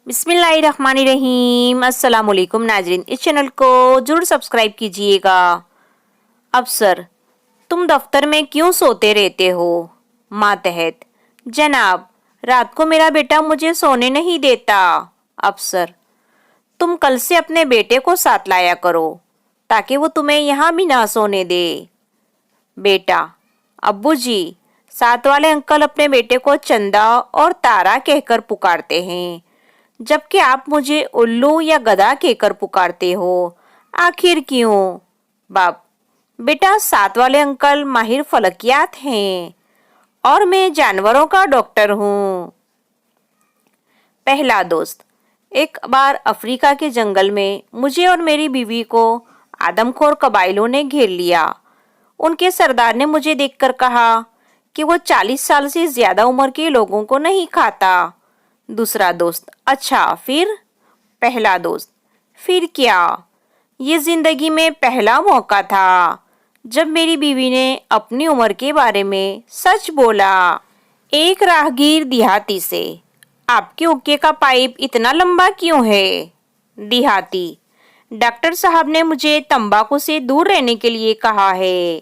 बिस्मिल्लाहिर्रहमानिर्रहीम। अस्सलाम वालेकुम नाजरीन, इस चैनल को जरूर सब्सक्राइब कीजिएगा। अफसर, तुम दफ्तर में क्यों सोते रहते हो? मातहत, जनाब, रात को मेरा बेटा मुझे सोने नहीं देता। अफसर, तुम कल से अपने बेटे को साथ लाया करो ताकि वो तुम्हें यहाँ भी ना सोने दे। बेटा, अब्बू जी, साथ वाले अंकल अपने बेटे को चंदा और तारा कहकर पुकारते हैं, जबकि आप मुझे उल्लू या गधा कहकर पुकारते हो। आखिर क्यों? बाप, बेटा, साथ वाले अंकल माहिर फलकियात हैं और मैं जानवरों का डॉक्टर हूँ। पहला दोस्त। एक बार अफ्रीका के जंगल में मुझे और मेरी बीवी को आदमखोर कबाइलों ने घेर लिया। उनके सरदार ने मुझे देखकर कहा कि वो 40 साल से ज्यादा उम्र के लोगों को नहीं खाता। दूसरा दोस्त। अच्छा, फिर? पहला दोस्त। फिर क्या? ये जिंदगी में पहला मौका था जब मेरी बीवी ने अपनी उम्र के बारे में सच बोला। एक राहगीर देहाती से, आपके हुक्के का पाइप इतना लंबा क्यों है? देहाती, डॉक्टर साहब ने मुझे तंबाकू से दूर रहने के लिए कहा है।